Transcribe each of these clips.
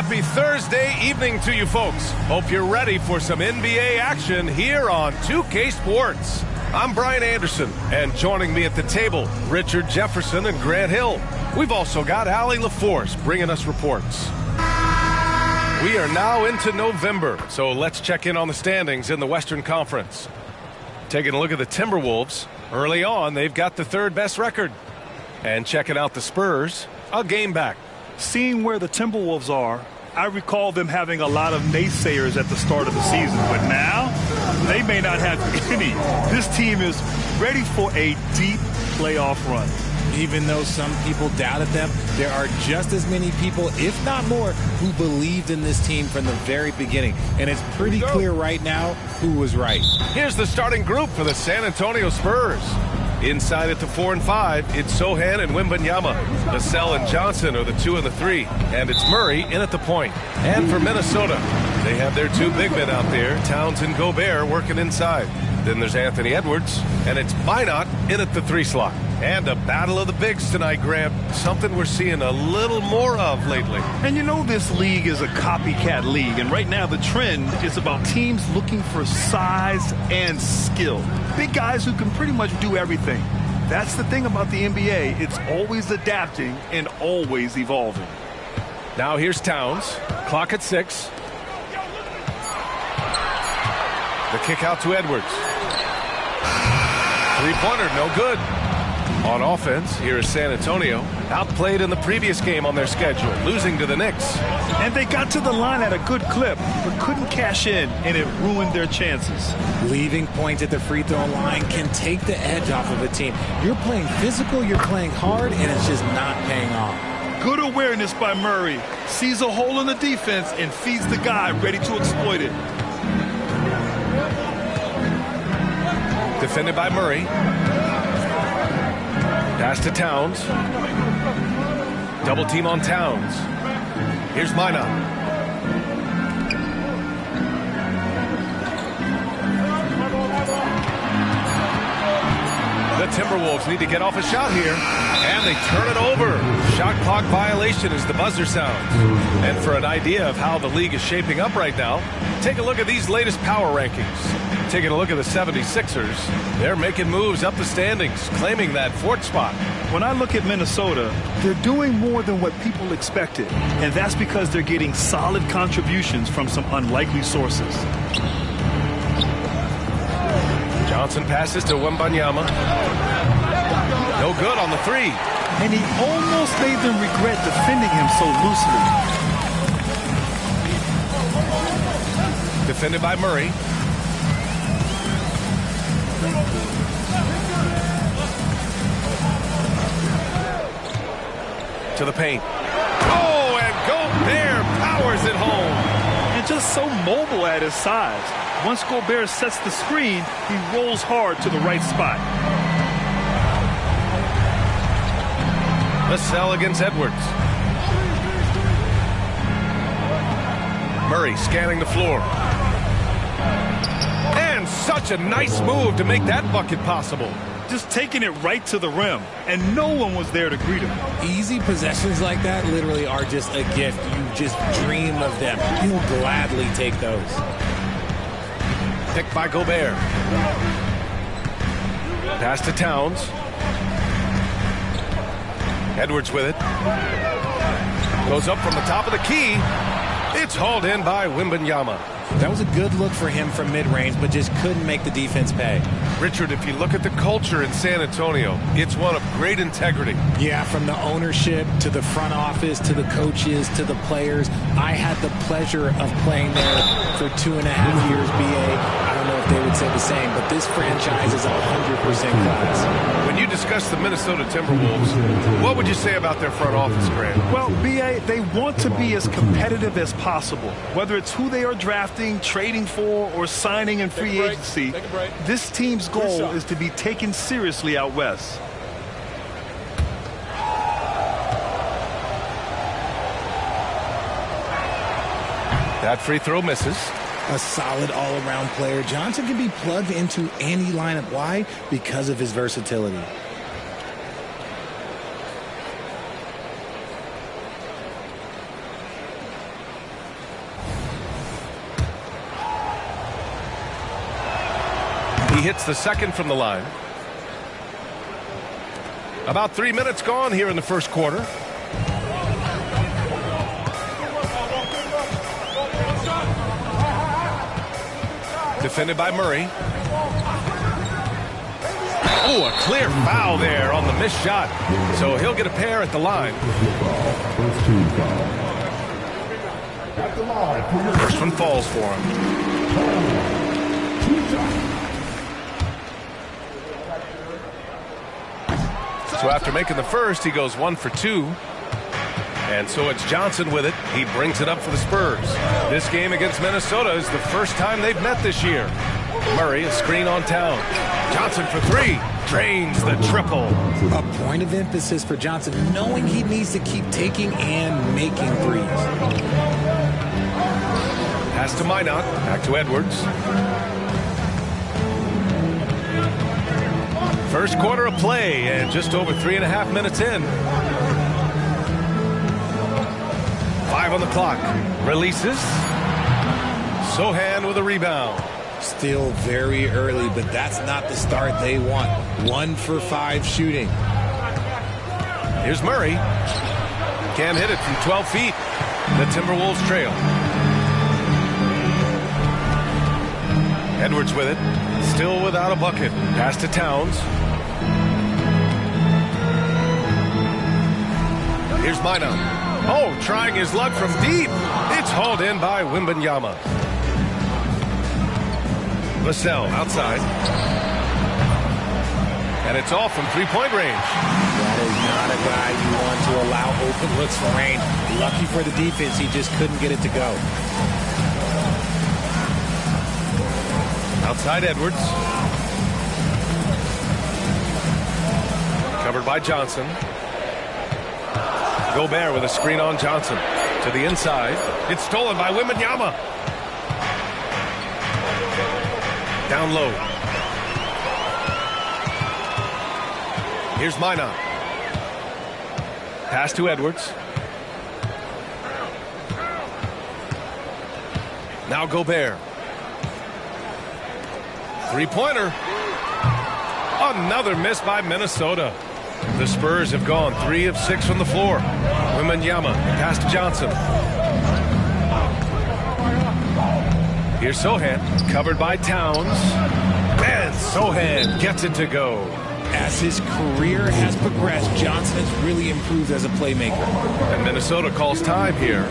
Happy Thursday evening to you folks. Hope you're ready for some NBA action here on 2K Sports. I'm Brian Anderson, and joining me at the table, Richard Jefferson and Grant Hill. We've also got Allie LaForce bringing us reports. We are now into November, so let's check in on the standings in the Western Conference. Taking a look at the Timberwolves, early on they've got the third best record. And checking out the Spurs, a game back. Seeing where the Timberwolves are, I recall them having a lot of naysayers at the start of the season, but now they may not have any. This team is ready for a deep playoff run. Even though some people doubted them, there are just as many people, if not more, who believed in this team from the very beginning. And it's pretty clear right now who was right. Here's the starting group for the San Antonio Spurs. Inside at the 4 and 5, it's Sohan and Wembanyama. Vassell and Johnson are the 2 and the 3. And it's Murray in at the point. And for Minnesota, they have their two big men out there, Towns and Gobert, working inside. Then there's Anthony Edwards, and it's Minot in at the 3 slot. And a battle of the bigs tonight, Grant. Something we're seeing a little more of lately. And you know this league is a copycat league, and right now the trend is about teams looking for size and skill. Big guys who can pretty much do everything. That's the thing about the NBA. It's always adapting and always evolving. Now here's Towns. Clock at 6. The kick out to Edwards. Three-pointer, no good. On offense, here is San Antonio. Outplayed in the previous game on their schedule, losing to the Knicks. And they got to the line at a good clip, but couldn't cash in, and it ruined their chances. Leaving points at the free throw line can take the edge off of a team. You're playing physical, you're playing hard, and it's just not paying off. Good awareness by Murray. Sees a hole in the defense and feeds the guy ready to exploit it. Defended by Murray. Pass to Towns. Double team on Towns. Here's Minot. The Timberwolves need to get off a shot here. And they turn it over. Shot clock violation as the buzzer sounds. And for an idea of how the league is shaping up right now, take a look at these latest power rankings. Taking a look at the 76ers, they're making moves up the standings, claiming that 4th spot. When I look at Minnesota, they're doing more than what people expected, and that's because they're getting solid contributions from some unlikely sources. Johnson passes to Wembanyama. No good on the 3. And he almost made them regret defending him so loosely. Defended by Murray. To the paint. Oh, and Gobert powers it home. And just so mobile at his size. Once Gobert sets the screen, he rolls hard to the right spot. Vassell against Edwards. Murray scanning the floor. And such a nice move to make that bucket possible. Just taking it right to the rim, and no one was there to greet him. Easy possessions like that literally are just a gift. You just dream of them. You'll gladly take those. Picked by Gobert. Pass to Towns. Edwards with it. Goes up from the top of the key. It's hauled in by Wembanyama. That was a good look for him from mid-range, but just couldn't make the defense pay. Richard, if you look at the culture in San Antonio, it's one of great integrity. Yeah, from the ownership to the front office to the coaches to the players. I had the pleasure of playing there for 2.5 years, BA. I don't know if they would say the same, but this franchise is 100% class. When you discuss the Minnesota Timberwolves, what would you say about their front office, Grant? Well, BA, they want to be as competitive as possible. Whether it's who they are drafting, trading for, or signing in free agency, this team's goal is to be taken seriously out west. That free throw misses. A solid all-around player. Johnson can be plugged into any lineup. Why? Because of his versatility. He hits the second from the line. About 3 minutes gone here in the first quarter. Defended by Murray. Oh, a clear foul there on the missed shot. So he'll get a pair at the line. First one falls for him. So after making the first, he goes 1 for 2. And so it's Johnson with it. He brings it up for the Spurs. This game against Minnesota is the first time they've met this year. Murray, a screen on Town. Johnson for 3. Drains the triple. A point of emphasis for Johnson, knowing he needs to keep taking and making threes. Pass to Minot. Back to Edwards. First quarter of play and just over 3.5 minutes in. 5 on the clock. Releases. Sohan with a rebound. Still very early, but that's not the start they want. 1 for 5 shooting. Here's Murray. Can't hit it from 12 feet. The Timberwolves trail. Edwards with it. Still without a bucket. Pass to Towns. Here's Minot. Oh, trying his luck from deep. It's hauled in by Wembanyama. Vassell outside. And it's off from three-point range. That is not a guy you want to allow open looks for rain. Lucky for the defense, he just couldn't get it to go. Outside Edwards. Covered by Johnson. Gobert with a screen on Johnson. To the inside. It's stolen by Wembanyama. Down low. Here's Minot. Pass to Edwards. Now Gobert. Three-pointer. Another miss by Minnesota. The Spurs have gone 3 of 6 from the floor. Wembanyama. Pass to Johnson. Here's Sohan, covered by Towns. And Sohan gets it to go. As his career has progressed, Johnson has really improved as a playmaker. And Minnesota calls time here.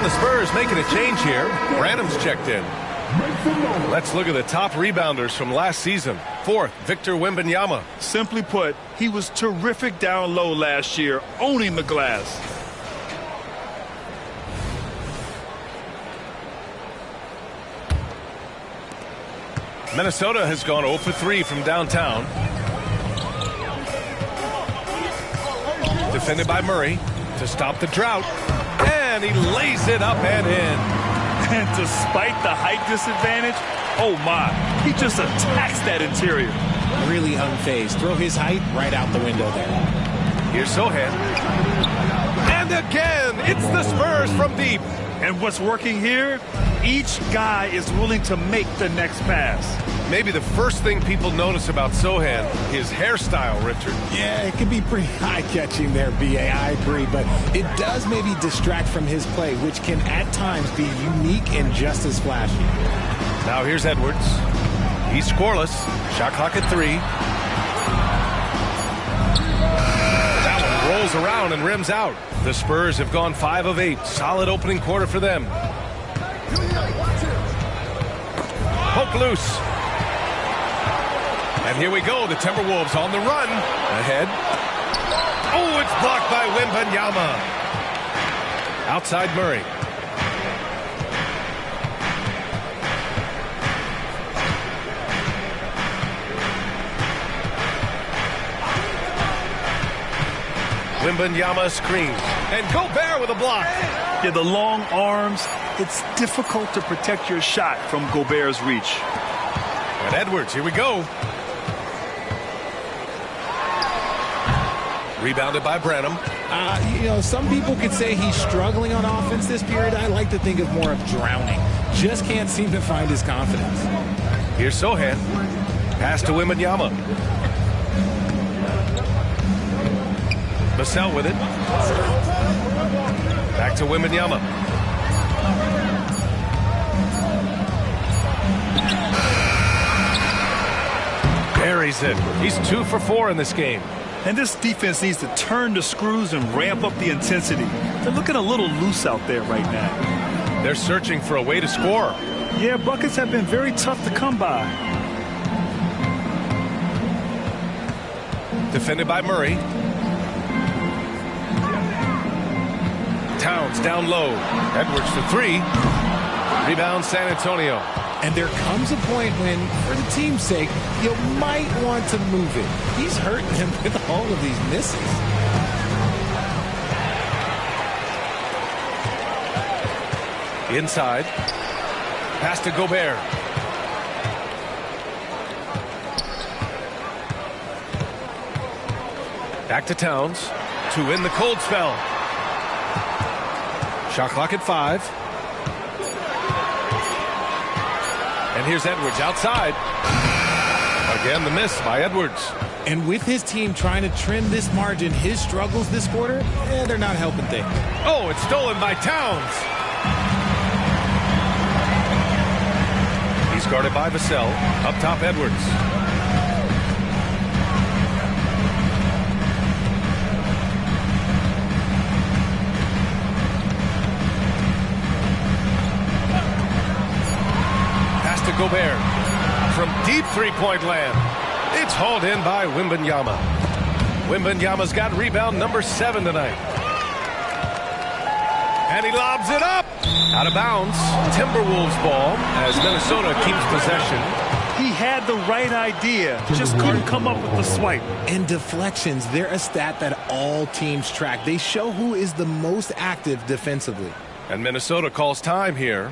The Spurs making a change here. Branham's checked in. Let's look at the top rebounders from last season. 4th, Victor Wembanyama. Simply put, he was terrific down low last year, owning the glass. Minnesota has gone 0 for 3 from downtown. Defended by Murray to stop the drought. And he lays it up and in. And despite the height disadvantage, oh my, he just attacks that interior. Really unfazed. Throw his height right out the window there. Here's Sohan. And again, it's the Spurs from deep. And what's working here? Each guy is willing to make the next pass. Maybe the first thing people notice about Sohan, his hairstyle, Richard. Yeah, it can be pretty eye-catching there, B.A. I agree, but it does maybe distract from his play, which can at times be unique and just as flashy. Now here's Edwards. He's scoreless. Shot clock at 3. That one rolls around and rims out. The Spurs have gone 5 of 8. Solid opening quarter for them. Poke loose. And here we go, the Timberwolves on the run. Ahead. Oh, it's blocked by Wembanyama. Outside Murray. Wembanyama screen. And Gobert with a block. Yeah, the long arms, it's difficult to protect your shot from Gobert's reach. And Edwards, here we go. Rebounded by Branham. Some people could say he's struggling on offense this period. I like to think of more of drowning. Just can't seem to find his confidence. Here's Sohan. Pass to Wembanyama. Vassell with it. Back to Wembanyama. Buries it. He's 2 for 4 in this game. And this defense needs to turn the screws and ramp up the intensity. They're looking a little loose out there right now. They're searching for a way to score. Yeah, buckets have been very tough to come by. Defended by Murray. Towns down low. Edwards for 3. Rebound San Antonio. And there comes a point when, for the team's sake, you might want to move it. He's hurting him with all of these misses. Inside. Pass to Gobert. Back to Towns to win the cold spell. Shot clock at 5. And here's Edwards outside. Again, the miss by Edwards. And with his team trying to trim this margin, his struggles this quarter, they're not helping things. Oh, it's stolen by Towns. He's guarded by Vassell. Up top, Edwards. Gobert from deep three-point land. It's hauled in by Wembanyama. Wembanyama's got rebound number 7 tonight. And he lobs it up. Out of bounds. Timberwolves ball as Minnesota keeps possession. He had the right idea, just couldn't come up with the swipe. And deflections, they're a stat that all teams track. They show who is the most active defensively. And Minnesota calls time here.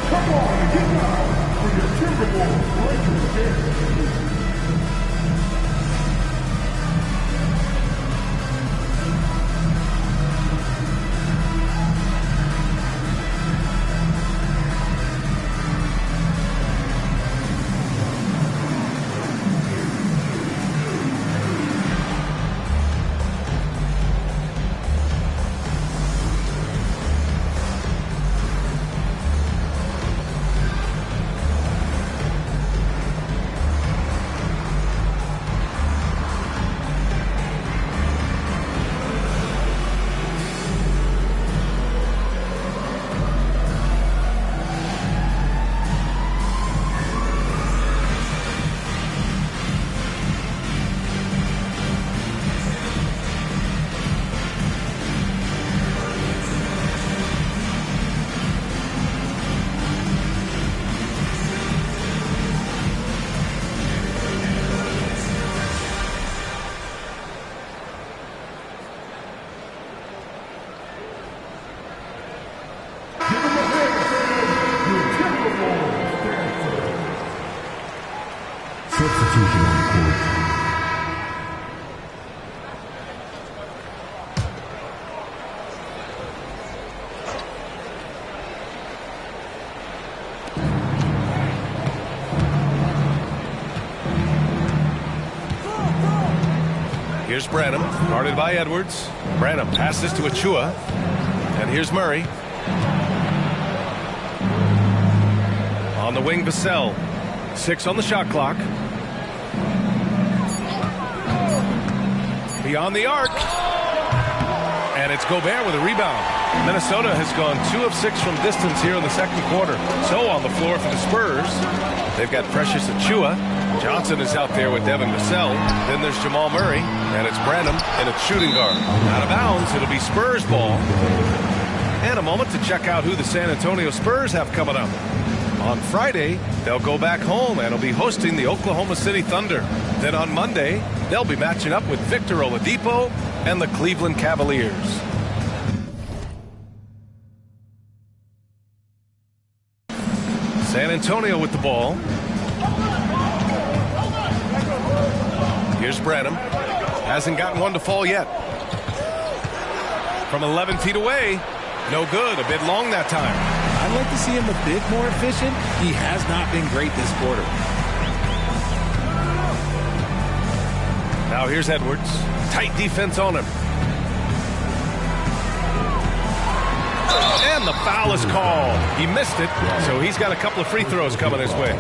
Come on, get down for your Timberwolves Lakers game. Substitution on the court. Here's Branham, guarded by Edwards. Branham passes to Achua. And here's Murray. On the wing, Vassell. 6 on the shot clock. Beyond the arc. And it's Gobert with a rebound. Minnesota has gone 2 of 6 from distance here in the second quarter. So on the floor for the Spurs, they've got Precious Achua. Johnson is out there with Devin Vassell. Then there's Jamal Murray. And it's Branham in its shooting guard. Out of bounds, it'll be Spurs ball. And a moment to check out who the San Antonio Spurs have coming up. On Friday, they'll go back home and will be hosting the Oklahoma City Thunder. Then on Monday, they'll be matching up with Victor Oladipo and the Cleveland Cavaliers. San Antonio with the ball. Here's Branham. Hasn't gotten one to fall yet. From 11 feet away. No good. A bit long that time. I'd like to see him a bit more efficient. He has not been great this quarter. Now here's Edwards. Tight defense on him. And the foul is called. He missed it, so he's got a couple of free throws coming his way.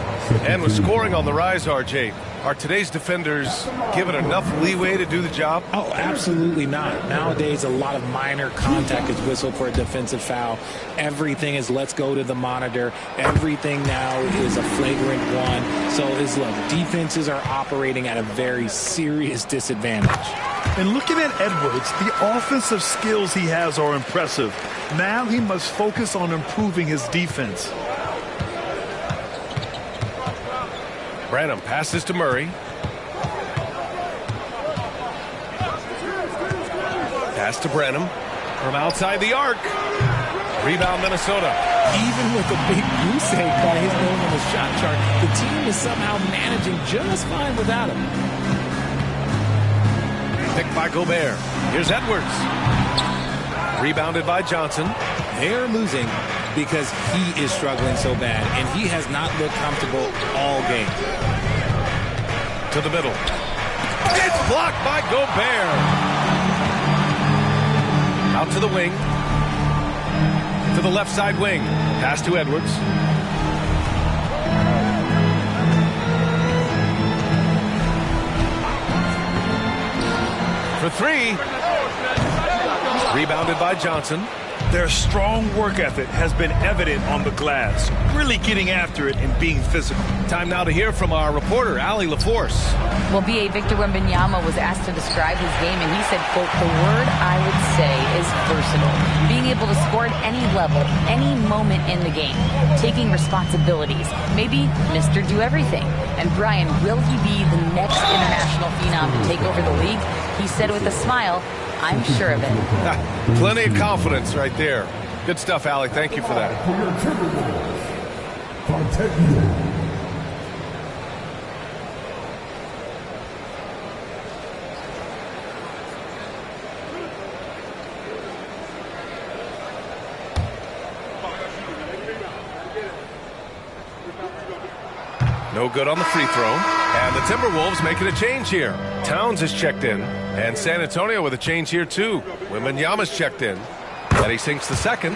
And with scoring on the rise, RJ, are today's defenders given enough leeway to do the job? Oh, absolutely not. Nowadays, a lot of minor contact is whistled for a defensive foul. Everything is let's go to the monitor. Everything now is a flagrant one. So, look, defenses are operating at a very serious disadvantage. And looking at Edwards, the offensive skills he has are impressive. Now he must focus on improving his defense. Branham passes to Murray. Pass to Branham from outside the arc. Rebound Minnesota. Even with a big goose egg by his name on the shot chart, the team is somehow managing just fine without him. Picked by Gobert. Here's Edwards. Rebounded by Johnson. They're losing because he is struggling so bad, and he has not looked comfortable all game. To the middle. It's blocked by Gobert. Out to the wing. To the left side wing. Pass to Edwards. For three. Rebounded by Johnson. Their strong work ethic has been evident on the glass, really getting after it and being physical. Time now to hear from our reporter, Allie LaForce. Well, B.A. Victor Wembanyama was asked to describe his game, and he said, quote, the word I would say is versatile. Being able to score at any level, any moment in the game. Taking responsibilities. Maybe Mr. Do-Everything. And Brian, will he be the next international phenom to take over the league? He said with a smile, I'm sure of it. Plenty of confidence right there. Good stuff, Allie. Thank you for that. For your Timberwolves, Fontecchio. No good on the free throw. And the Timberwolves making a change here. Towns is checked in. And San Antonio with a change here, too. Wembanyama's checked in. And he sinks the second.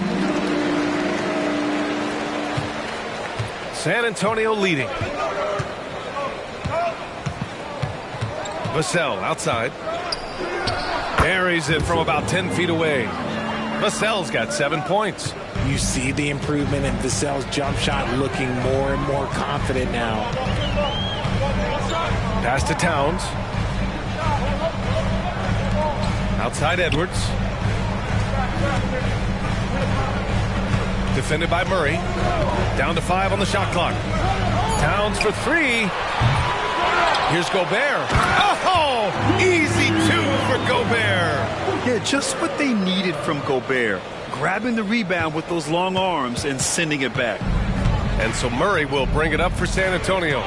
San Antonio leading. Vassell outside. Buries it from about 10 feet away. Vassell's got 7 points. You see the improvement in Vassell's jump shot, looking more and more confident now. Pass to Towns. Outside Edwards. Defended by Murray. Down to 5 on the shot clock. Towns for 3. Here's Gobert. Oh, easy 2 for Gobert. Yeah, just what they needed from Gobert. Grabbing the rebound with those long arms and sending it back. And so Murray will bring it up for San Antonio.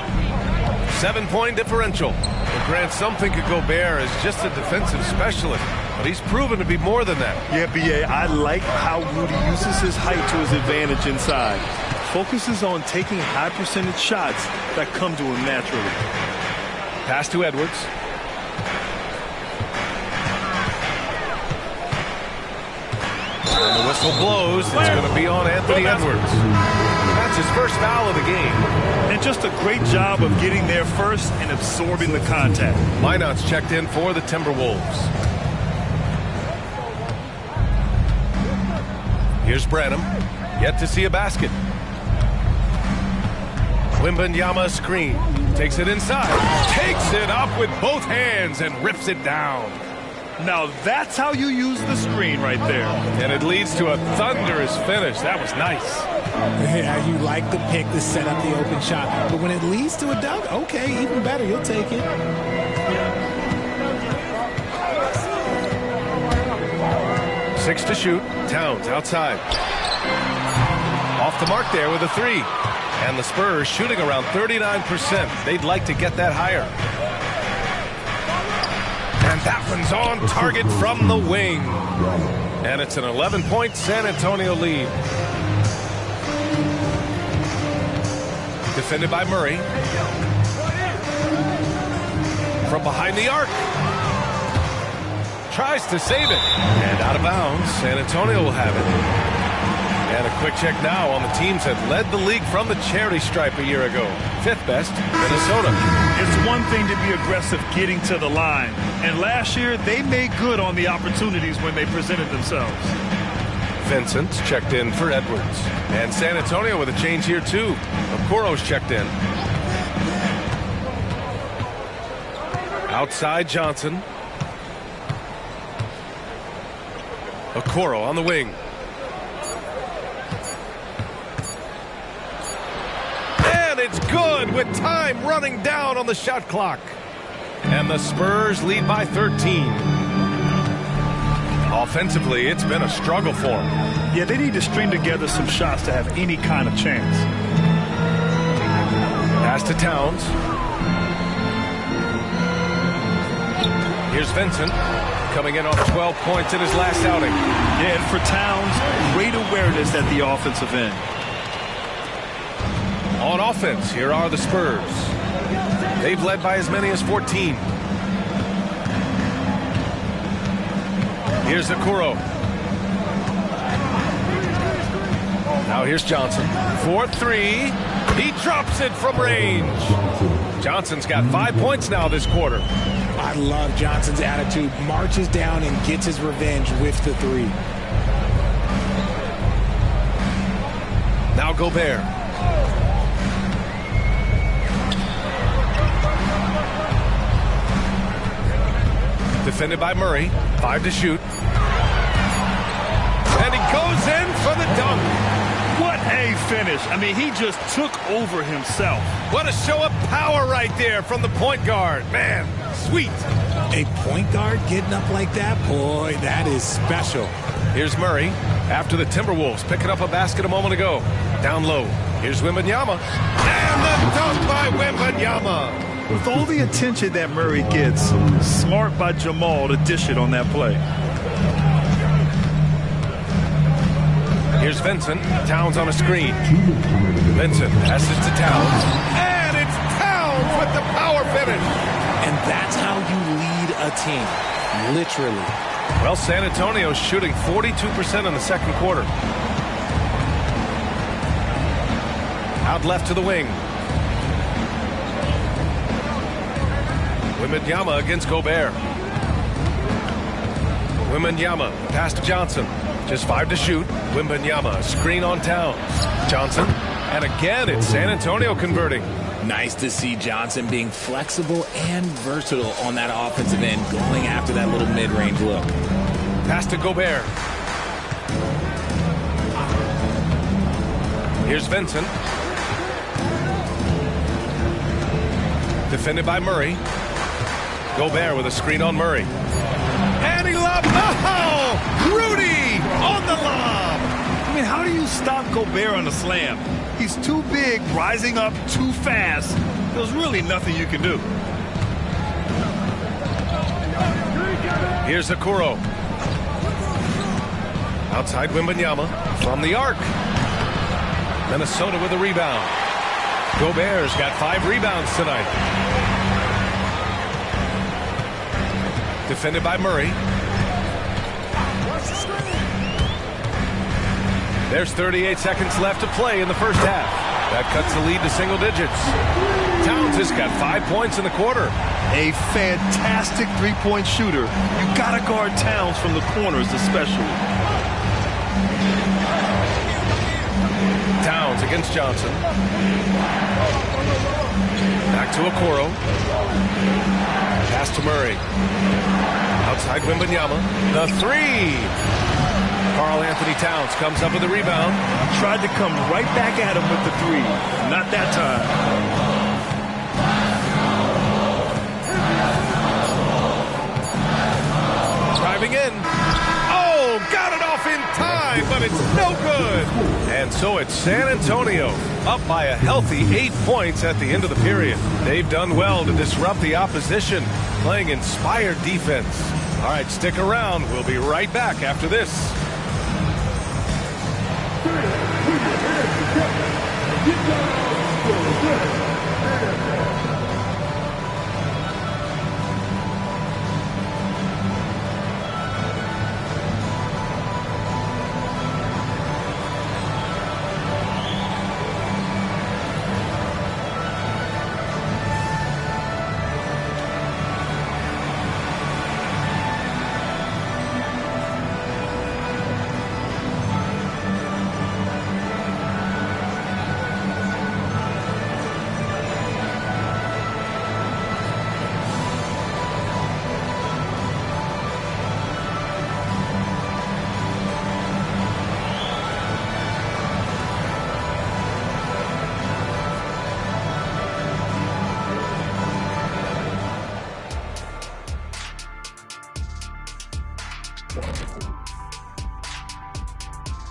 7-point differential. But Grant, some think of Gobert as just a defensive specialist, but he's proven to be more than that. Yeah, B.A., I like how Rudy uses his height to his advantage inside. Focuses on taking high percentage shots that come to him naturally. Pass to Edwards. And the whistle blows. It's going to be on Anthony Edwards. That's his first foul of the game. And just a great job of getting there first and absorbing the contact. Minot's checked in for the Timberwolves. Here's Branham. Yet to see a basket. Wembanyama screen. Takes it inside. Takes it up with both hands and rips it down. Now that's how you use the screen right there. And it leads to a thunderous finish. That was nice. Yeah, you like the pick to set up the open shot. But when it leads to a dunk, okay, even better. You'll take it. 6 to shoot. Towns outside. Off the mark there with a 3. And the Spurs shooting around 39%. They'd like to get that higher. And that one's on target from the wing. And it's an 11-point San Antonio lead. Defended by Murray. From behind the arc. Tries to save it. And out of bounds. San Antonio will have it. And a quick check now on the teams that led the league from the charity stripe a year ago. 5th best, Minnesota. It's one thing to be aggressive getting to the line. And last year, they made good on the opportunities when they presented themselves. Vincent checked in for Edwards. And San Antonio with a change here, too. Okoro's checked in. Outside Johnson. Okoro on the wing. And it's good with time running down on the shot clock. And the Spurs lead by 13. Offensively, it's been a struggle for them. Yeah, they need to string together some shots to have any kind of chance. Pass to Towns. Here's Vincent, coming in off 12 points in his last outing. Yeah, and for Towns, great awareness at the offensive end. On offense, here are the Spurs. They've led by as many as 14. Here's Okoro. Now here's Johnson. 4-3. He drops it from range. Johnson's got 5 points now this quarter. I love Johnson's attitude. Marches down and gets his revenge with the 3. Now Gobert. Defended by Murray. 5 to shoot. And he goes in for the dunk. What a finish. I mean, he just took over himself. What a show of power right there from the point guard. Man, sweet. A point guard getting up like that? Boy, that is special. Here's Murray after the Timberwolves picking up a basket a moment ago. Down low. Here's Wembanyama. And the dunk by Wembanyama. With all the attention that Murray gets, smart by Jamal to dish it on that play. Here's Vincent. Towns on a screen. Vincent passes to Towns. And it's Towns with the power finish. And that's how you lead a team. Literally. Well, San Antonio's shooting 42% in the second quarter. Out left to the wing. Wembanyama against Gobert. Wembanyama, pass to Johnson. Just 5 to shoot. Wembanyama, screen on Towns. Johnson, and again it's San Antonio converting. Nice to see Johnson being flexible and versatile on that offensive end, going after that little mid-range look. Pass to Gobert. Here's Vincent. Defended by Murray. Gobert with a screen on Murray. And he lobbed. Oh! Rudy on the lob. I mean, how do you stop Gobert on a slam? He's too big, rising up too fast. There's really nothing you can do. Here's Okoro. Outside Wembanyama from the arc. Minnesota with a rebound. Gobert's got 5 rebounds tonight. Defended by Murray. There's 38 seconds left to play in the first half. That cuts the lead to single digits. Towns has got 5 points in the quarter. A fantastic three-point shooter. You gotta guard Towns from the corners especially. Towns against Johnson. Back to Okoro. Pass to Murray. Outside Wembanyama. The three. Karl Anthony Towns comes up with the rebound. Tried to come right back at him with the three. Not that time. Driving in. Oh, got it off in time, but it's no good. And so it's San Antonio up by a healthy 8 points at the end of the period. They've done well to disrupt the opposition, playing inspired defense. All right, stick around. We'll be right back after this.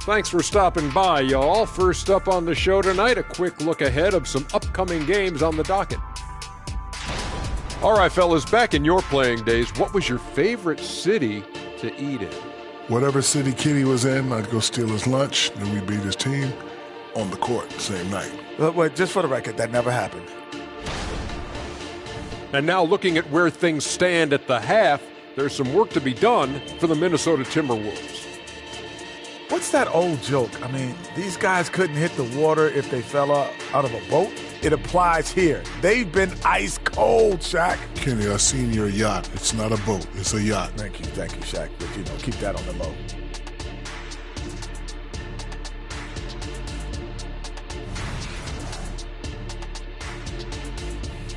Thanks for stopping by, y'all. First up on the show tonight, a quick look ahead of some upcoming games on the docket. All right, fellas, back in your playing days, what was your favorite city to eat in? Whatever city Kenny was in, I'd go steal his lunch, then we beat his team on the court the same night. Wait, just for the record, that never happened. And now looking at where things stand at the half, there's some work to be done for the Minnesota Timberwolves. What's that old joke? I mean, these guys couldn't hit the water if they fell out of a boat. It applies here. They've been ice cold, Shaq. Kenny, I seen your yacht. It's not a boat. It's a yacht. Thank you, Shaq. But, keep that on the low.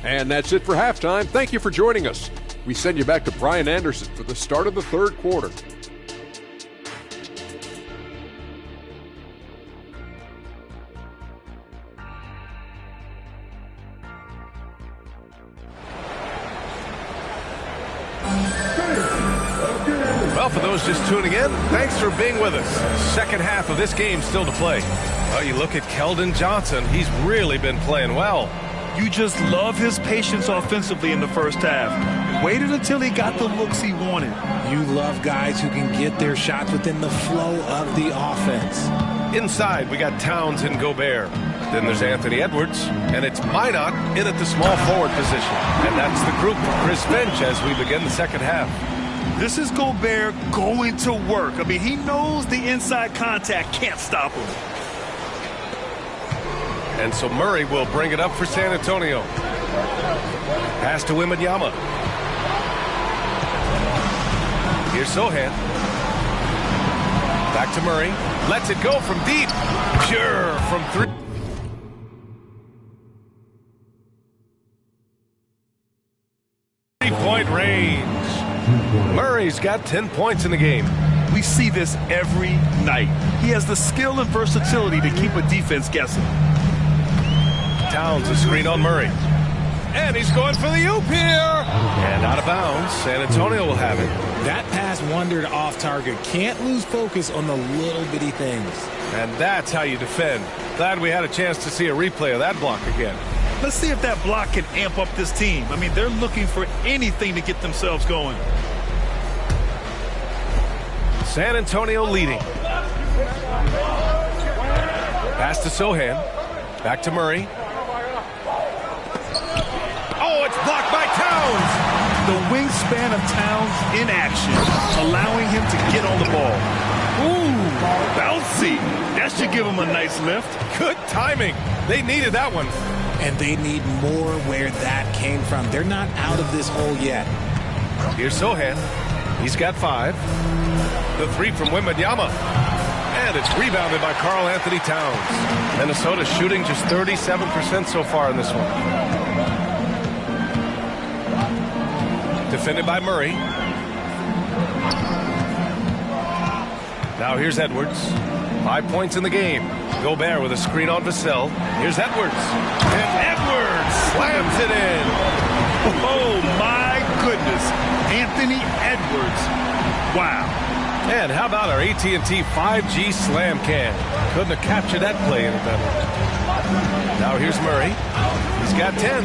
And that's it for halftime. Thank you for joining us. We send you back to Brian Anderson for the start of the third quarter. Well, for those just tuning in, thanks for being with us. Second half of this game still to play. Well, you look at Keldon Johnson. He's really been playing well. You just love his patience offensively in the first half. Waited until he got the looks he wanted. You love guys who can get their shots within the flow of the offense. Inside, we got Towns and Gobert. Then there's Anthony Edwards, and it's Minot in at the small forward position. And that's the group for Chris Finch as we begin the second half. This is Gobert going to work. I mean, he knows the inside contact can't stop him. And so Murray will bring it up for San Antonio. Pass to Wembanyama. Here's Sohan. Back to Murray. Lets it go from deep. Pure from three. Three-point range. Murray's got 10 points in the game. We see this every night. He has the skill and versatility to keep a defense guessing. Towns a screen on Murray. And he's going for the oop here. And out of bounds. San Antonio will have it. That pass wandered off target. Can't lose focus on the little bitty things. And that's how you defend. Glad we had a chance to see a replay of that block again. Let's see if that block can amp up this team. I mean, they're looking for anything to get themselves going. San Antonio leading. Pass to Sohan. Back to Murray. Oh, it's blocked by Towns. The wingspan of Towns in action, allowing him to get on the ball. Ooh, bouncy. That should give him a nice lift. Good timing. They needed that one. And they need more where that came from. They're not out of this hole yet. Here's Sohan. He's got 5. The 3 from Wembanyama. And it's rebounded by Karl Anthony Towns. Minnesota shooting just 37% so far in this one. Defended by Murray. Now here's Edwards. 5 points in the game. Gobert with a screen on Vassell. Here's Edwards. And Edwards slams it in. Oh, my goodness. Anthony Edwards. Wow. And how about our AT&T 5G slam cam? Couldn't have captured that play any better. Now here's Murray. He's got 10.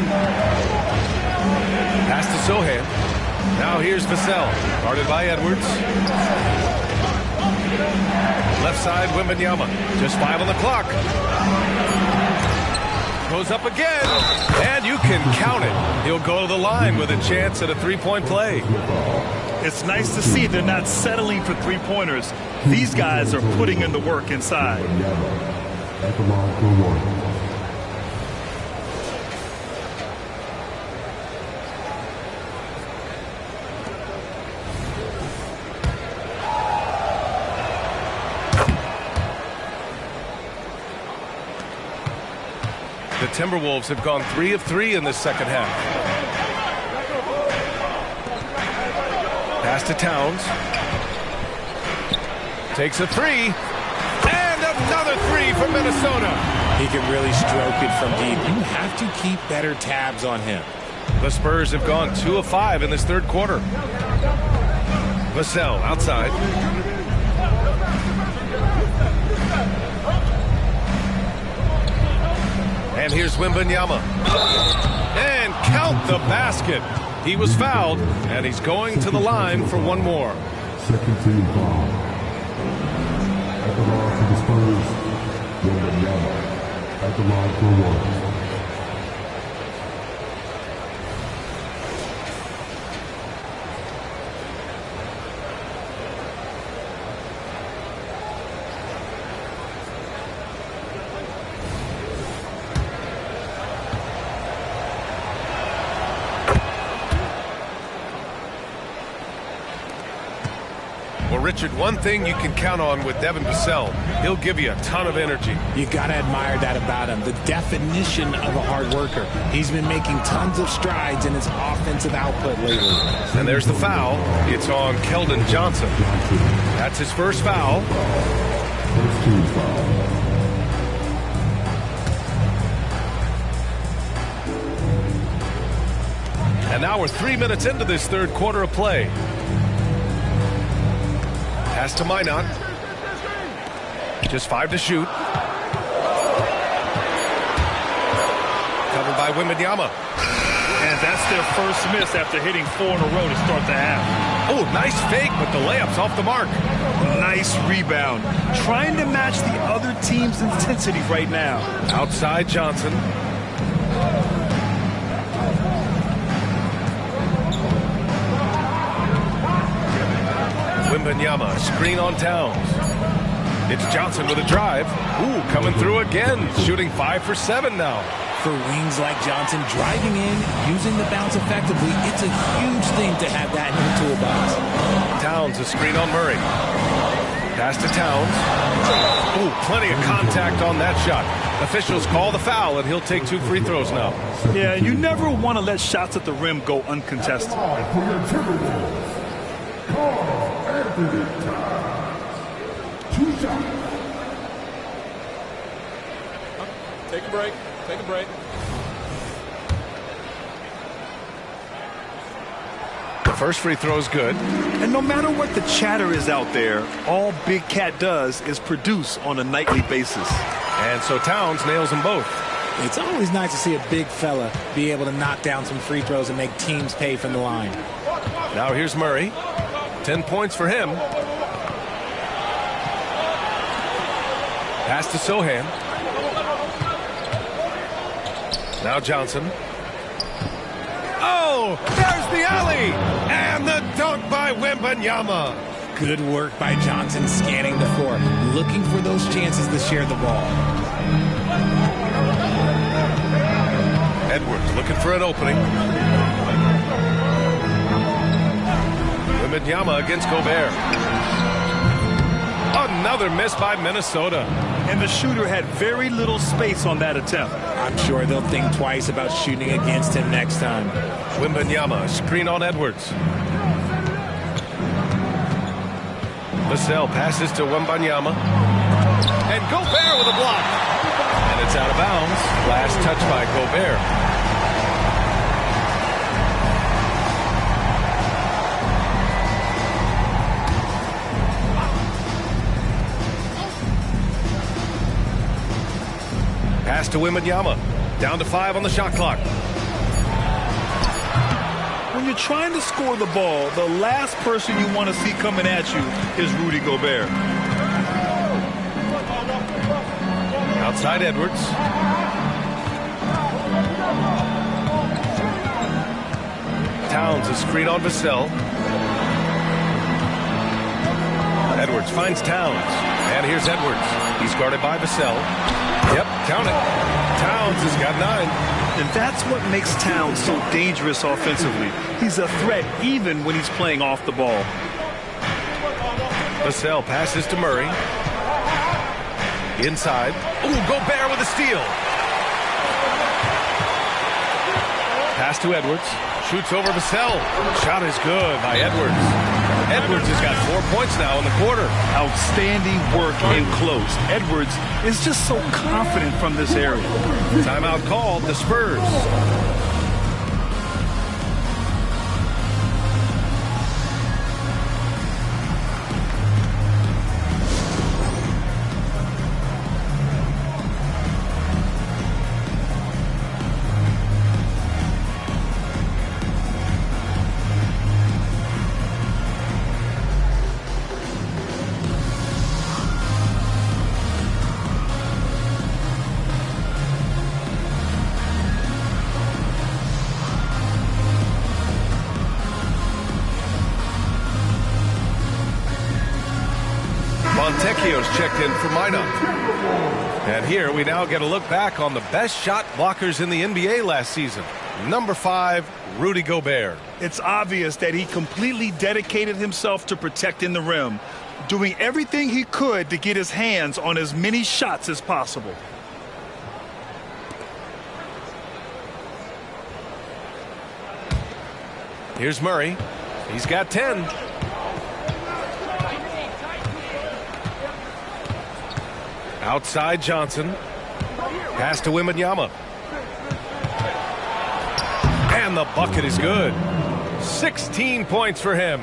Pass to Sohan. Now here's Vassell. Guarded by Edwards. Left side, Wembanyama. Just 5 on the clock. Goes up again. And you can count it. He'll go to the line with a chance at a three-point play. It's nice to see they're not settling for three-pointers. These guys are putting in the work inside. The Timberwolves have gone 3 of 3 in this second half. Pass to Towns. Takes a 3. And another 3 from Minnesota. He can really stroke it from deep. You have to keep better tabs on him. The Spurs have gone 2 of 5 in this third quarter. Vassell outside. And here's Wembanyama. And count the basket. He was fouled, and he's going to the line for one more. Second team foul. At the line for the Spurs, Wembanyama. At the line for one. Well, Richard, one thing you can count on with Devin Vassell, he'll give you a ton of energy. You got to admire that about him. The definition of a hard worker. He's been making tons of strides in his offensive output lately. And there's the foul. It's on Keldon Johnson. That's his first foul. First team foul. And now we're 3 minutes into this third quarter of play. Pass to Minot. Just 5 to shoot. Covered by Wembanyama. And that's their first miss after hitting 4 in a row to start the half. Oh, nice fake, but the layup's off the mark. Nice rebound. Trying to match the other team's intensity right now. Outside Johnson. Wembanyama, screen on Towns. It's Johnson with a drive. Ooh, coming through again. Shooting 5 for 7 now. For wings like Johnson, driving in, using the bounce effectively, it's a huge thing to have that in the toolbox. Towns, a screen on Murray. Pass to Towns. Ooh, plenty of contact on that shot. Officials call the foul, and he'll take 2 free throws now. Yeah, you never want to let shots at the rim go uncontested. For your Timberwolves, Anthony Towns. 2 shots. Take a break. Take a break. The first free throw is good. And no matter what the chatter is out there, all Big Cat does is produce on a nightly basis. And so Towns nails them both. It's always nice to see a big fella be able to knock down some free throws and make teams pay from the line. Now here's Murray. 10 points for him. Pass to Sohan. Now Johnson. Oh, there's the alley! And the dunk by Wembanyama. Good work by Johnson scanning the floor, looking for those chances to share the ball. Edwards looking for an opening. Wembanyama against Gobert. Another miss by Minnesota. And the shooter had very little space on that attempt. I'm sure they'll think twice about shooting against him next time. Wembanyama, screen on Edwards. Vassell passes to Wembanyama. And Gobert with a block. And it's out of bounds. Last touch by Gobert. Pass to Wembanyama. Down to 5 on the shot clock. When you're trying to score the ball, the last person you want to see coming at you is Rudy Gobert. Outside Edwards. Towns a screen on Vassell. Edwards finds Towns. And here's Edwards. He's guarded by Vassell. Yep, count it. Towns has got 9. And that's what makes Towns so dangerous offensively. He's a threat even when he's playing off the ball. Vassell passes to Murray. Inside. Ooh, Gobert with a steal. Pass to Edwards. Shoots over Vassell. Shot is good by Edwards. Edwards has got 4 points now in the quarter. Outstanding work in close. Edwards is just so confident from this area. Timeout called, the Spurs. Fontecchio's checked in for lineup. And here we now get a look back on the best shot blockers in the NBA last season. Number 5, Rudy Gobert. It's obvious that he completely dedicated himself to protecting the rim, doing everything he could to get his hands on as many shots as possible. Here's Murray. He's got 10. Outside Johnson. Pass to Wembanyama. And the bucket is good. 16 points for him.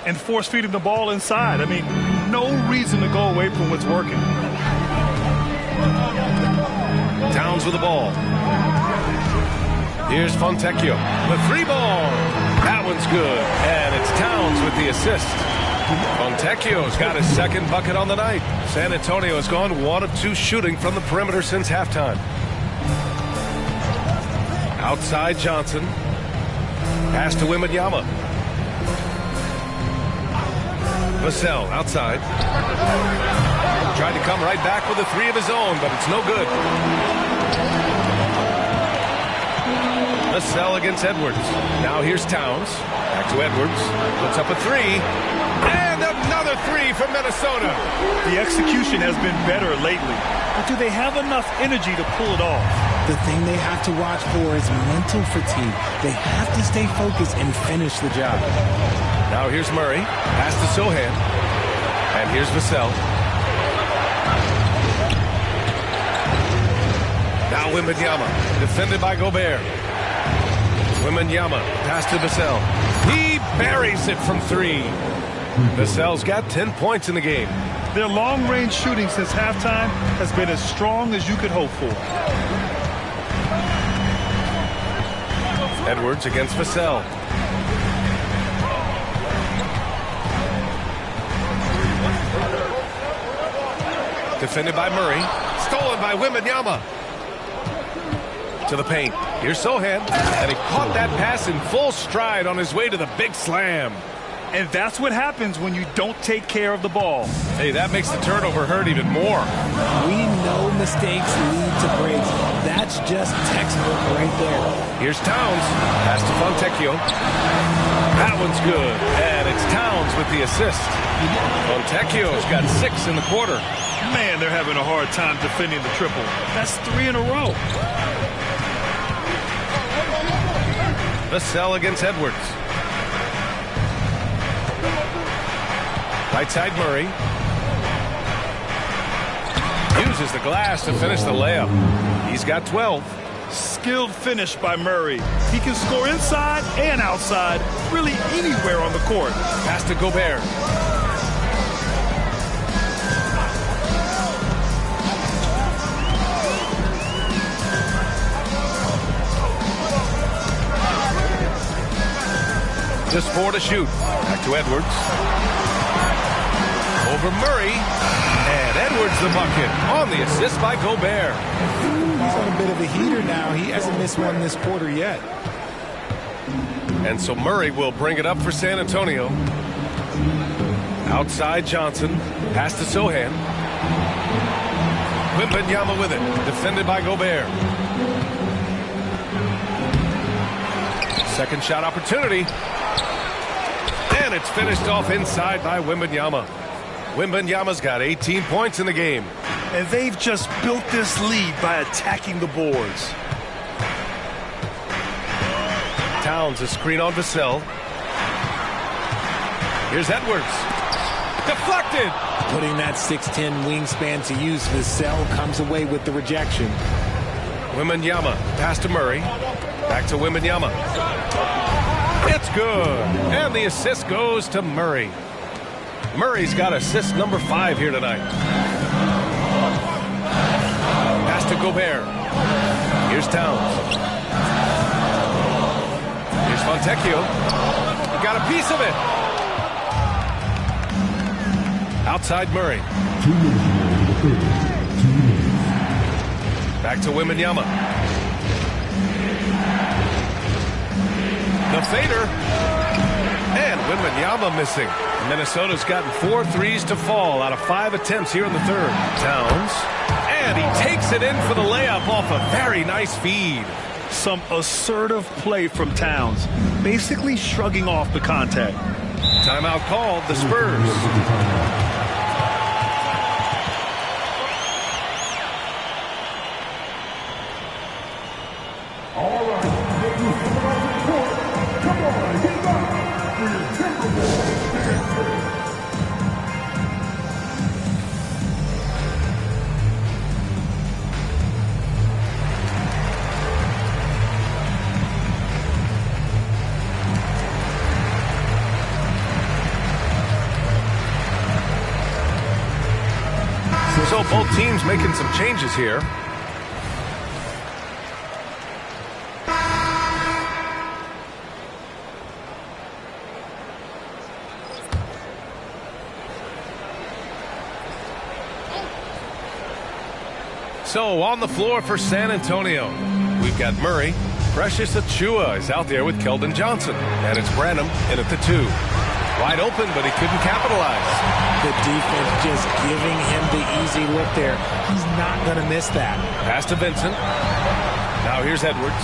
And force feeding the ball inside. I mean, no reason to go away from what's working. Towns with the ball. Here's Fontecchio. The 3-ball. That one's good. And it's Towns with the assist. Fontecchio's got his second bucket on the night. San Antonio has gone 1 of 2 shooting from the perimeter since halftime. Outside Johnson. Pass to Wembanyama. Vassell outside. Tried to come right back with a 3 of his own, but it's no good. Vassell against Edwards. Now here's Towns. Back to Edwards. Puts up a 3. And another 3 from Minnesota. The execution has been better lately. But do they have enough energy to pull it off? The thing they have to watch for is mental fatigue. They have to stay focused and finish the job. Now here's Murray. Pass to Sohan. And here's Vassell. Now Wembanyama. Defended by Gobert. Wembanyama. Pass to Vassell. He buries it from 3. Vassell's got 10 points in the game. Their long-range shooting since halftime has been as strong as you could hope for. Edwards against Vassell. Defended by Murray. Stolen by Wembanyama. To the paint. Here's Sohan. And he caught that pass in full stride on his way to the big slam. And that's what happens when you don't take care of the ball. Hey, that makes the turnover hurt even more. We know mistakes lead to breaks. That's just textbook right there. Here's Towns. Pass to Fontecchio. That one's good. And it's Towns with the assist. Fontecchio's got 6 in the quarter. Man, they're having a hard time defending the triple. That's 3 in a row. Vassell against Edwards. Right side Murray. Uses the glass to finish the layup. He's got 12. Skilled finish by Murray. He can score inside and outside, really anywhere on the court. Pass to Gobert. Just 4 to shoot. Back to Edwards. Over Murray. And Edwards the bucket on the assist by Gobert. He's on a bit of a heater now. He hasn't missed one this quarter yet. And so Murray will bring it up for San Antonio. Outside Johnson. Pass to Sohan. Wembanyama with it. Defended by Gobert. Second shot opportunity. And it's finished off inside by Wembanyama. Wembanyama's got 18 points in the game. And they've just built this lead by attacking the boards. Towns a screen on Vassell. Here's Edwards. Deflected. Putting that 6'10 wingspan to use, Vassell comes away with the rejection. Wembanyama. Pass to Murray. Back to Wembanyama. It's good. And the assist goes to Murray. Murray's got assist number 5 here tonight. Pass to Gobert. Here's Towns. Here's Fontecchio. He got a piece of it. Outside Murray. 2 minutes to the third. 2 minutes. Back to Wembanyama. The fader. And Wembanyama missing. Minnesota's gotten 4 threes to fall out of 5 attempts here in the third. Towns. And he takes it in for the layup off a very nice feed. Some assertive play from Towns, basically shrugging off the contact. Timeout called, the Spurs. All right, come on, get back for your Timberwolves dance. So both teams making some changes here. So on the floor for San Antonio, we've got Murray. Precious Achiuwa is out there with Keldon Johnson. And it's Branham in at the 2. Wide open, but he couldn't capitalize. The defense just giving him the easy look there. He's not going to miss that. Pass to Vincent. Now here's Edwards.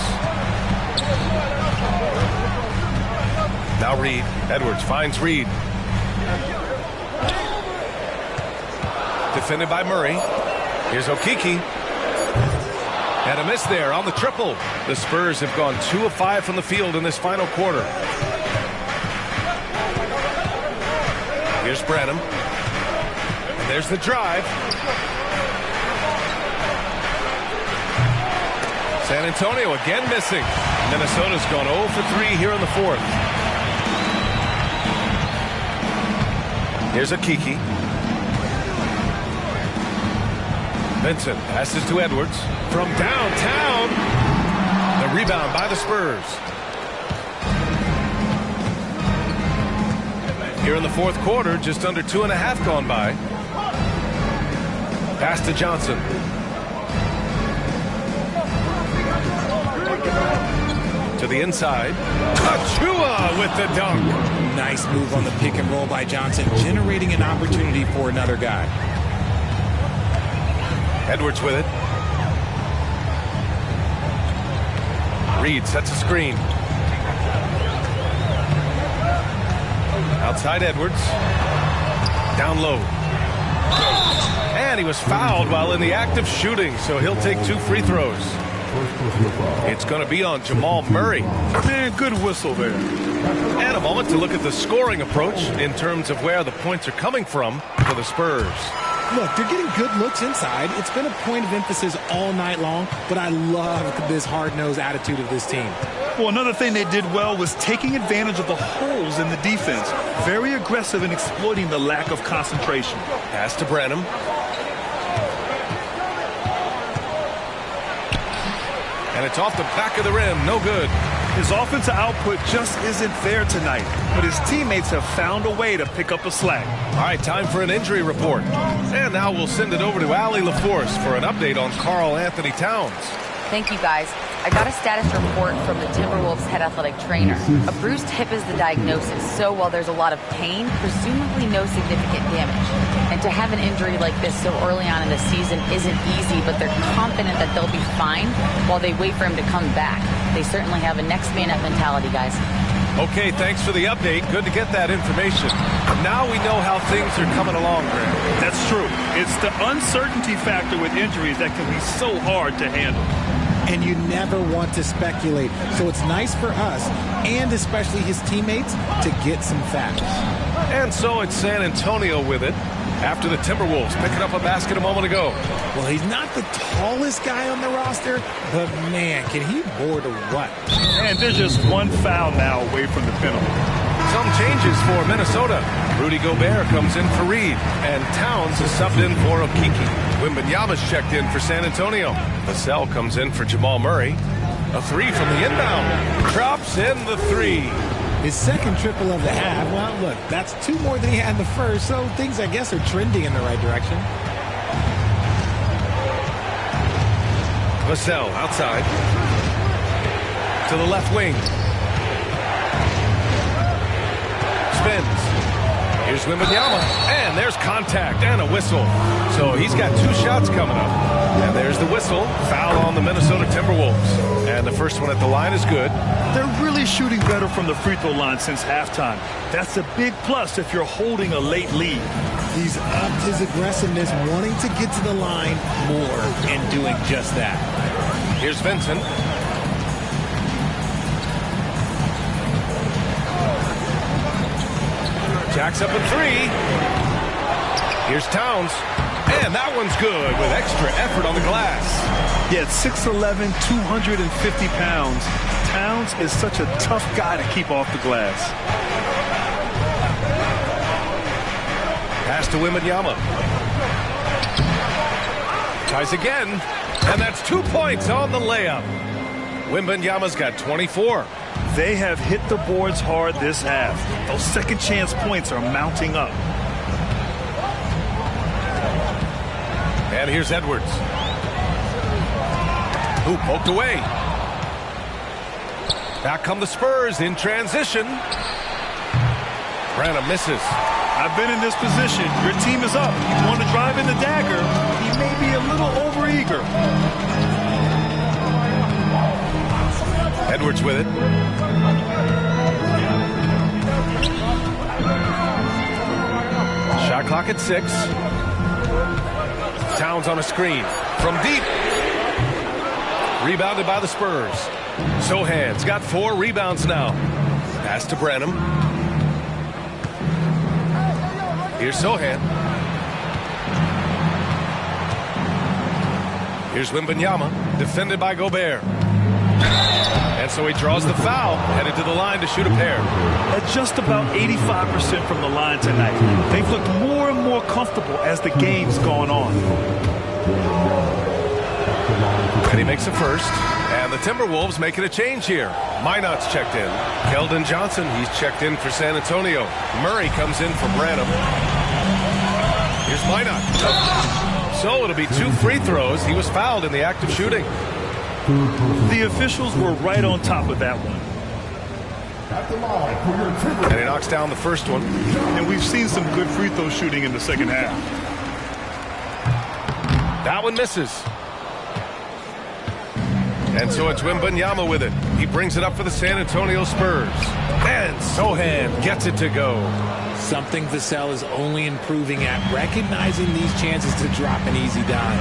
Now Reed. Edwards finds Reed. Defended by Murray. Here's Okeke. And a miss there on the triple. The Spurs have gone 2 of 5 from the field in this final quarter. Here's Branham. And there's the drive. San Antonio again missing. Minnesota's gone 0 for 3 here in the fourth. Here's Okeke. Vincent passes to Edwards from downtown. The rebound by the Spurs. Here in the fourth quarter, just under 2.5 gone by. Pass to Johnson. To the inside. Achiuwa with the dunk. Nice move on the pick and roll by Johnson, generating an opportunity for another guy. Edwards with it. Reed sets a screen. Outside Edwards. Down low. And he was fouled while in the act of shooting, so he'll take 2 free throws. First personal foul. It's going to be on Jamal Murray. Man, good whistle there. And a moment to look at the scoring approach in terms of where the points are coming from for the Spurs. Look, they're getting good looks inside. It's been a point of emphasis all night long, but I love this hard-nosed attitude of this team. Well, another thing they did well was taking advantage of the holes in the defense. Very aggressive in exploiting the lack of concentration. Pass to Branham. And it's off the back of the rim. No good. His offensive output just isn't there tonight, but his teammates have found a way to pick up the slack. All right, time for an injury report. And now we'll send it over to Allie LaForce for an update on Karl Anthony Towns. Thank you, guys. I got a status report from the Timberwolves head athletic trainer. A bruised hip is the diagnosis, so while there's a lot of pain, presumably no significant damage. And to have an injury like this so early on in the season isn't easy, but they're confident that they'll be fine while they wait for him to come back. They certainly have a next man up mentality, guys. Okay, thanks for the update. Good to get that information. Now we know how things are coming along, Grant. That's true. It's the uncertainty factor with injuries that can be so hard to handle. And you never want to speculate. So it's nice for us, and especially his teammates, to get some facts. And so it's San Antonio with it after the Timberwolves picking up a basket a moment ago. Well, he's not the tallest guy on the roster, but man, can he board or what? And there's just one foul now away from the penalty. Some changes for Minnesota. Rudy Gobert comes in for Reed, and Towns is subbed in for Okeke. Wembanyama's checked in for San Antonio. Vassell comes in for Jamal Murray. A three from the inbound. Drops in the three. His second triple of the half. Well, look, that's two more than he had in the first, so things, I guess, are trending in the right direction. Vassell outside. To the left wing. Spins. Here's Wembanyama, and there's contact and a whistle. So he's got two shots coming up. And there's the whistle. Foul on the Minnesota Timberwolves. And the first one at the line is good. They're really shooting better from the free throw line since halftime. That's a big plus if you're holding a late lead. He's upped his aggressiveness, wanting to get to the line more and doing just that. Here's Vincent. Jacks up a three. Here's Towns. And that one's good with extra effort on the glass. Yeah, 6'11", 250 pounds. Towns is such a tough guy to keep off the glass. Pass to Wembanyama. Tries again. And that's 2 points on the layup. Wembanyama's got 24. They have hit the boards hard this half. Those second chance points are mounting up. And here's Edwards. Who poked away. Back come the Spurs in transition. Branham misses. I've been in this position. Your team is up. You want to drive in the dagger. He may be a little overeager. Edwards with it. Shot clock at 6. Towns on a screen from deep. Rebounded by the Spurs. Sohan's got 4 rebounds now. Pass to Branham. Here's Sohan. Here's Wembanyama, defended by Gobert. And so he draws the foul, headed to the line to shoot a pair. At just about 85% from the line tonight. They've looked more and more comfortable as the game's gone on. And he makes a first. And the Timberwolves making a change here. Minot's checked in. Keldon Johnson, he's checked in for San Antonio. Murray comes in for Branham. Here's Minot. So it'll be 2 free throws. He was fouled in the act of shooting. The officials were right on top of that one. And he knocks down the first one. And we've seen some good free throw shooting in the second half. That one misses. And so it's Wembanyama with it. He brings it up for the San Antonio Spurs. And Sohan gets it to go. Something Vassell is only improving at, recognizing these chances to drop an easy dime.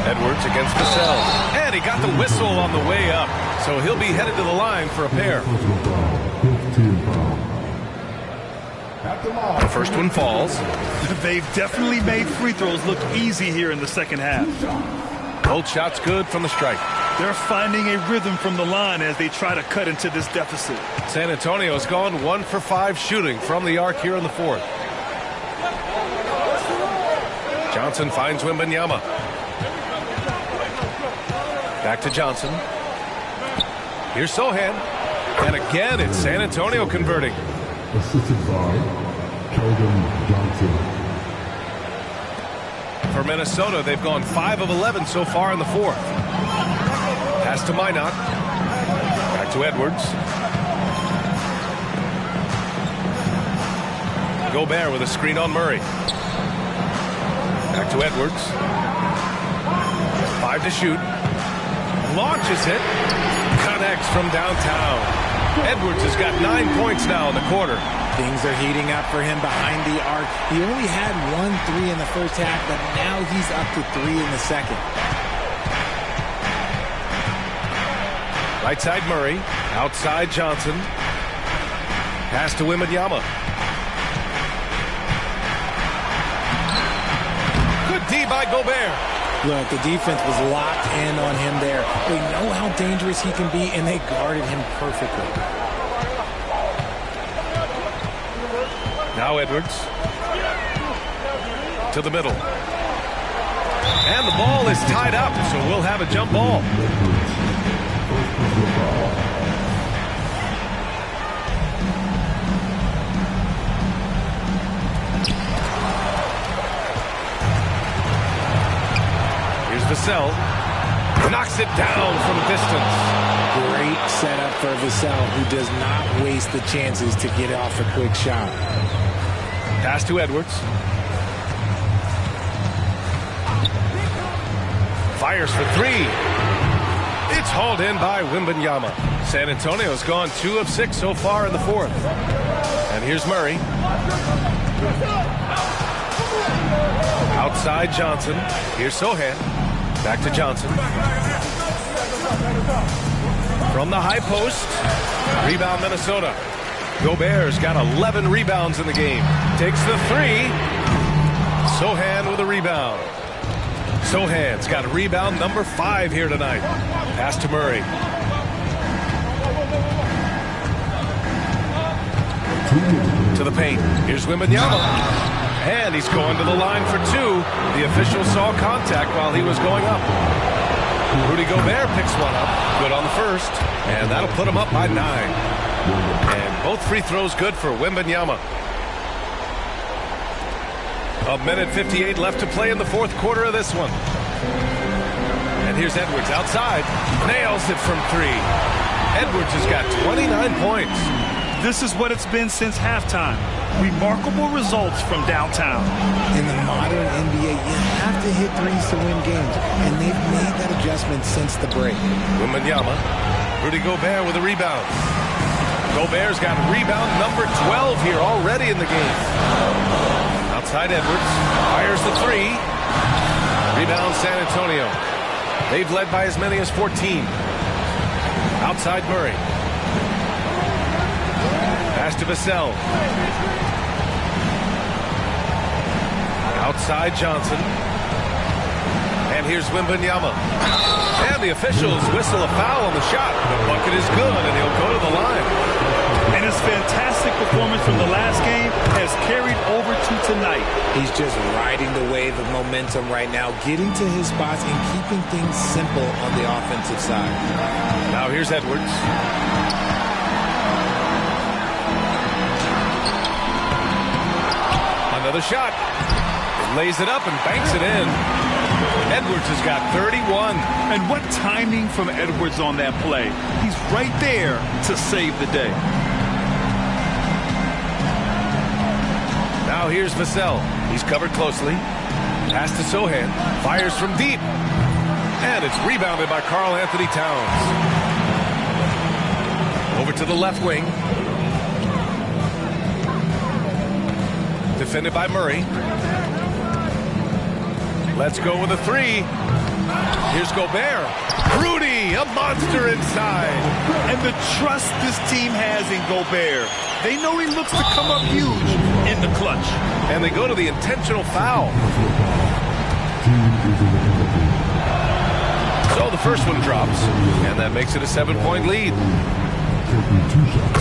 Edwards against Vassell. And he got the whistle on the way up. So he'll be headed to the line for a pair. The first one falls. They've definitely made free throws look easy here in the second half. Both shots good from the stripe. They're finding a rhythm from the line as they try to cut into this deficit. San Antonio's gone 1 for 5 shooting from the arc here in the fourth. Johnson finds Wembanyama. Back to Johnson. Here's Sohan. And again, it's San Antonio converting. Assisted by Keldon Johnson. For Minnesota, they've gone 5 of 11 so far in the fourth. Pass to Minot. Back to Edwards. Gobert with a screen on Murray. Back to Edwards. 5 to shoot. Launches it. Connects from downtown. Edwards has got 9 points now in the quarter. Things are heating up for him behind the arc. He only had 1 3 in the first half, but now he's up to 3 in the second. Right side Murray. Outside Johnson. Pass to Wembanyama. Good D by Gobert. Look, the defense was locked in on him there. They know how dangerous he can be, and they guarded him perfectly. Now Edwards. To the middle. And the ball is tied up, so we'll have a jump ball. Here's Vassell. Knocks it down from distance. Great setup for Vassell, who does not waste the chances to get off a quick shot. Pass to Edwards. Fires for 3. It's hauled in by Wembanyama. San Antonio's gone 2 of 6 so far in the fourth. And here's Murray. Outside Johnson. Here's Sohan. Back to Johnson. From the high post. Rebound Minnesota. Gobert's got 11 rebounds in the game. Takes the 3. Sohan with a rebound. Sohan's got rebound number 5 here tonight. Pass to Murray. To the paint. Here's Wembanyama. And he's going to the line for 2. The official saw contact while he was going up. Rudy Gobert picks one up. Good on the first. And that'll put him up by 9. And both free throws good for Wembanyama. 1:58 left to play in the fourth quarter of this one. And here's Edwards outside. Nails it from 3. Edwards has got 29 points. This is what it's been since halftime. Remarkable results from downtown. In the modern NBA, you have to hit threes to win games, and they've made that adjustment since the break. Wembanyama. Rudy Gobert with a rebound. Gobert's got rebound number 12 here already in the game. Outside Edwards. Fires the 3. Rebound San Antonio. They've led by as many as 14. Outside Murray. Pass to Vassell. Outside Johnson. And here's Wembanyama. And the officials whistle a foul on the shot. The bucket is good, and he'll go to the line. And his fantastic performance from the last game has carried over to tonight. He's just riding the wave of momentum right now, getting to his spots and keeping things simple on the offensive side. Now here's Edwards. Another shot. Lays it up and banks it in. Edwards has got 31. And what timing from Edwards on that play. He's right there to save the day. Now here's Vassell. He's covered closely. Pass to Sohan. Fires from deep. And it's rebounded by Karl Anthony Towns. Over to the left wing. Defended by Murray. Let's go with a three. Here's Gobert. Rudy, a monster inside. And the trust this team has in Gobert. They know he looks to come up huge in the clutch. And they go to the intentional foul. So the first one drops, and that makes it a 7-point lead.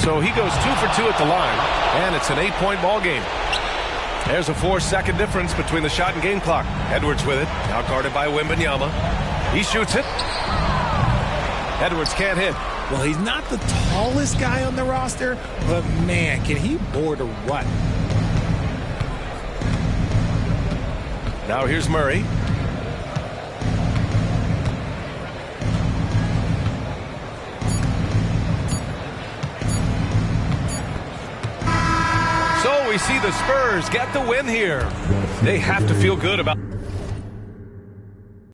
So he goes 2 for 2 at the line, and it's an 8-point ball game. There's a 4-second difference between the shot and game clock. Edwards with it, now guarded by Wembanyama. He shoots it. Edwards can't hit. Well, he's not the tallest guy on the roster, but man, can he board or what? Now here's Murray. So we see the Spurs get the win here. They have to feel good about